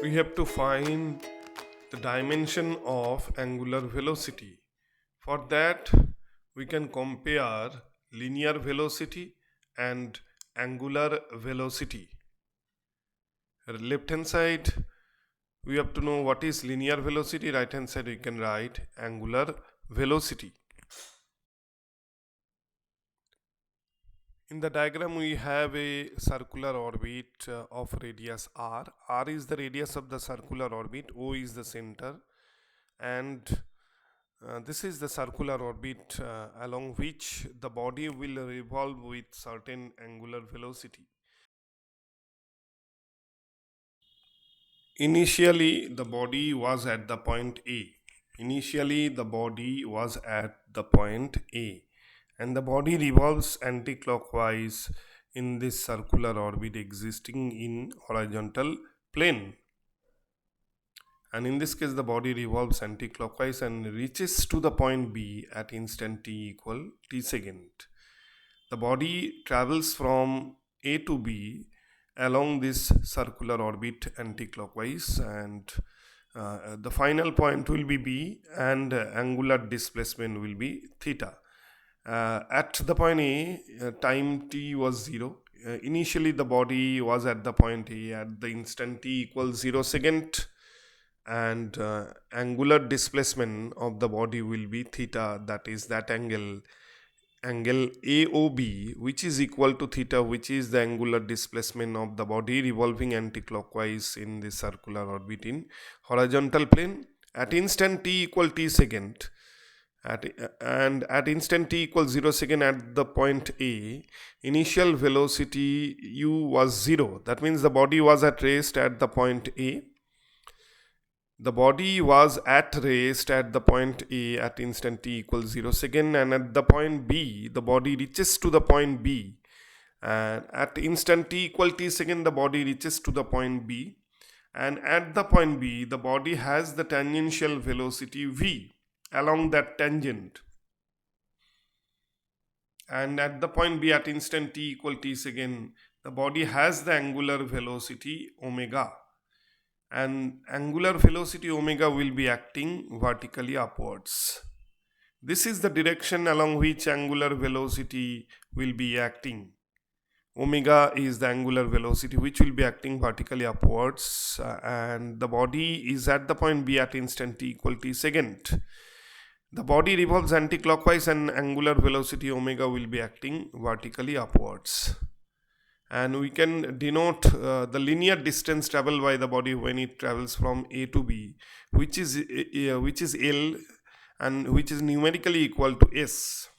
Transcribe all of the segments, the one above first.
we have to find the dimension of angular velocity. For that, we can compare linear velocity and angular velocity. Left hand side, we have to know what is linear velocity. Right hand side, we can write angular velocity. In the diagram, we have a circular orbit of radius r. R is the radius of the circular orbit, O is the center, and this is the circular orbit along which the body will revolve with certain angular velocity. Initially, the body was at the point A. Initially, the body was at the point A, and the body revolves anti-clockwise in this circular orbit existing in horizontal plane. And in this case, the body revolves anti-clockwise and reaches to the point B at instant t equal t second. The body travels from A to B along this circular orbit anti-clockwise, and the final point will be B, and angular displacement will be theta. At the point A, time t was 0. Initially, the body was at the point A at the instant t equals 0 second, and angular displacement of the body will be theta, that is that angle AOB, which is equal to theta, which is the angular displacement of the body revolving anti-clockwise in the circular orbit in horizontal plane at instant t equal t second. At instant t equals 0 second at the point A, initial velocity u was 0. That means the body was at rest at the point A. The body was at rest at the point A at instant t equals 0 second, and at the point B, the body reaches to the point B. And at instant t equal t second, the body reaches to the point B. And at the point B, the body has the tangential velocity v along that tangent. And at the point B, at instant t equal t second, the body has the angular velocity omega. And angular velocity omega will be acting vertically upwards. This is the direction along which angular velocity will be acting. Omega is the angular velocity which will be acting vertically upwards, and the body is at the point B at instant t equal t second. The body revolves anti-clockwise and angular velocity omega will be acting vertically upwards. And we can denote the linear distance traveled by the body when it travels from A to B, which is L, and which is numerically equal to S.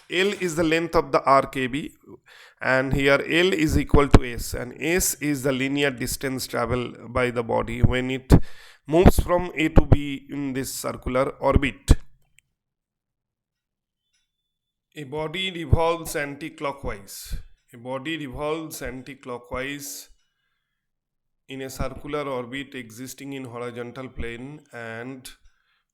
L is the length of the arc AB, and here L is equal to S, and S is the linear distance traveled by the body when it moves from A to B in this circular orbit. A body revolves anti-clockwise. A body revolves anti-clockwise in a circular orbit existing in horizontal plane and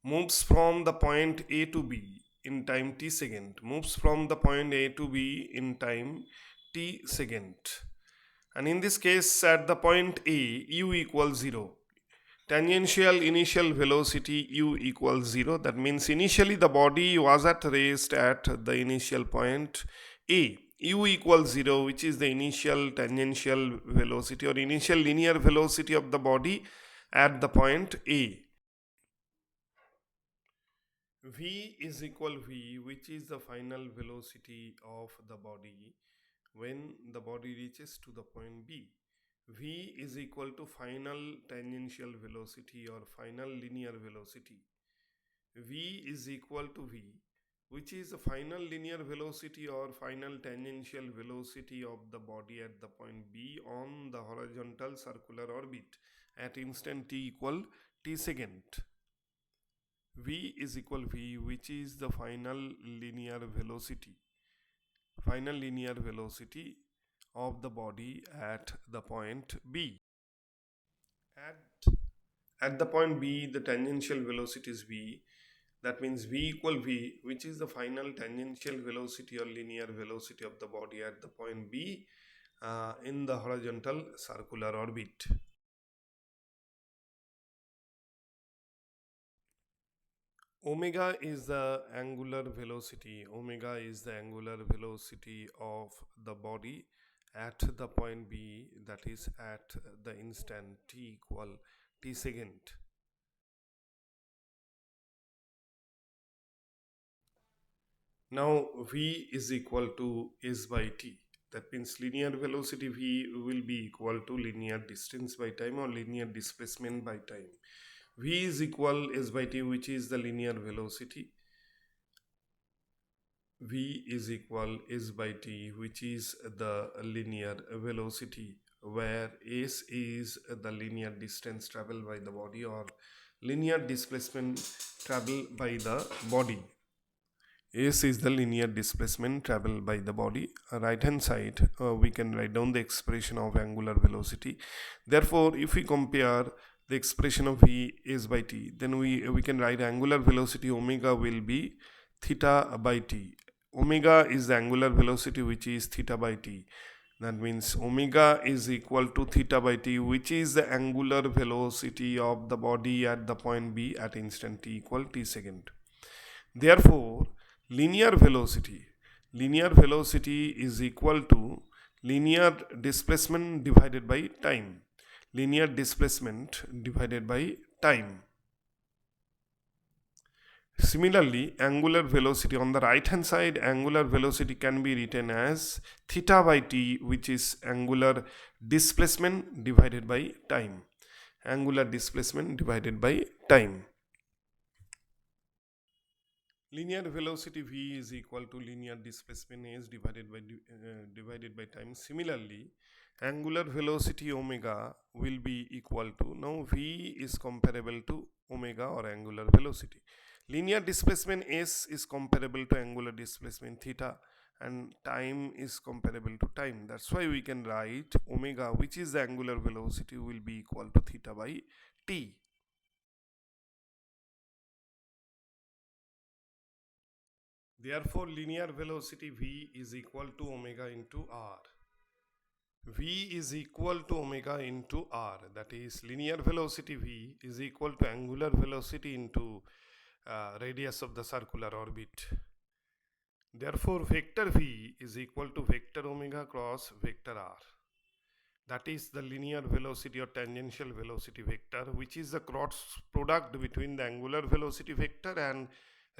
moves from the point A to B in time t second. Moves from the point A to B in time t second. And in this case, at the point A, u equals 0. Tangential initial velocity u equals 0. That means initially the body was at rest at the initial point A. U equals 0, which is the initial tangential velocity or initial linear velocity of the body at the point A. V is equal V, which is the final velocity of the body when the body reaches to the point B. V is equal to final tangential velocity or final linear velocity. V is equal to V, which is the final linear velocity or final tangential velocity of the body at the point B on the horizontal circular orbit at instant t equal t second. V is equal V, which is the final linear velocity of the body at the point B. At the point B, the tangential velocity is V. That means V equal V, which is the final tangential velocity or linear velocity of the body at the point B in the horizontal circular orbit. Omega is the angular velocity. Omega is the angular velocity of the body at the point B, that is at the instant t equal t second. Now v is equal to s by t. That means linear velocity v will be equal to linear distance by time or linear displacement by time. V is equal s by t, which is the linear velocity. V is equal s by t, which is the linear velocity, where s is the linear distance traveled by the body or linear displacement traveled by the body. S is the linear displacement traveled by the body. Right hand side, we can write down the expression of angular velocity. Therefore, if we compare the expression of V S by T, then we can write angular velocity omega will be theta by T. Omega is the angular velocity, which is theta by T. That means omega is equal to theta by T, which is the angular velocity of the body at the point B at instant t equal t second. Therefore, linear velocity is equal to linear displacement divided by time. Linear displacement divided by time. Similarly, angular velocity on the right hand side, angular velocity can be written as theta by t, which is angular displacement divided by time. Angular displacement divided by time. Linear velocity v is equal to linear displacement s divided by time. Similarly, angular velocity omega will be equal to, now v is comparable to omega or angular velocity. Linear displacement s is comparable to angular displacement theta, and time is comparable to time. That's why we can write omega, which is the angular velocity, will be equal to theta by t. Therefore, linear velocity v is equal to omega into r. V is equal to omega into r. That is, linear velocity v is equal to angular velocity into radius of the circular orbit. Therefore, vector v is equal to vector omega cross vector r. That is the linear velocity or tangential velocity vector, which is the cross product between the angular velocity vector and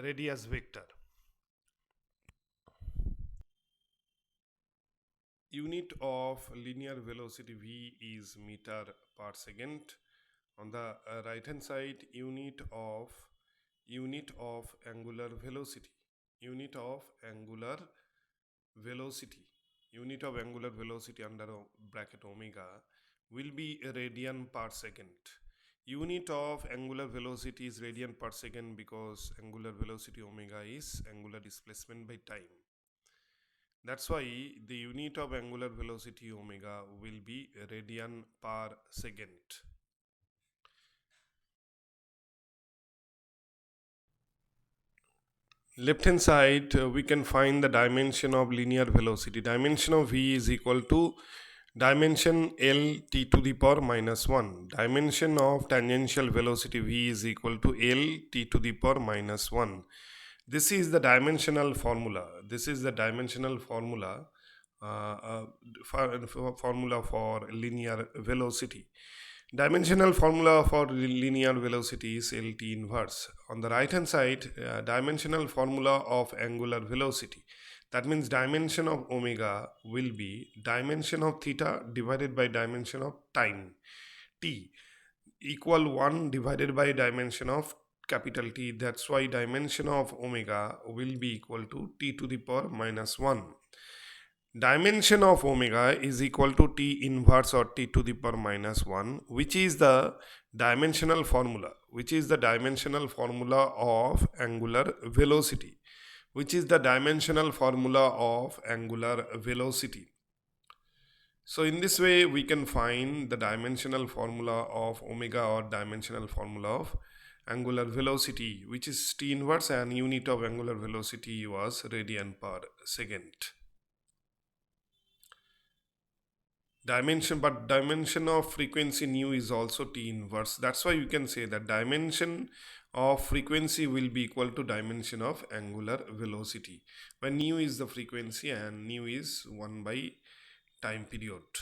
radius vector. Unit of linear velocity v is meter per second. On the right hand side, unit of angular velocity unit of angular velocity under bracket omega will be radian per second. Unit of angular velocity is radian per second because angular velocity omega is angular displacement by time. That's why the unit of angular velocity omega will be radian per second. Left hand side, we can find the dimension of linear velocity. Dimension of v is equal to dimension L t to the power minus 1. Dimension of tangential velocity v is equal to L t to the power minus 1. This is the dimensional formula. Formula for linear velocity. Dimensional formula for linear velocity is LT inverse. On the right hand side, dimensional formula of angular velocity. That means dimension of omega will be dimension of theta divided by dimension of time t, equal 1 divided by dimension of capital T. That's why dimension of omega will be equal to t to the power minus 1. Dimension of omega is equal to t inverse or t to the power minus 1, which is the dimensional formula of angular velocity. So in this way, we can find the dimensional formula of omega or dimensional formula of angular velocity, which is t inverse, and unit of angular velocity was radian per second. dimension, but dimension of frequency nu is also t inverse. That's why you can say that dimension of frequency will be equal to dimension of angular velocity when nu is the frequency and nu is 1 by time period.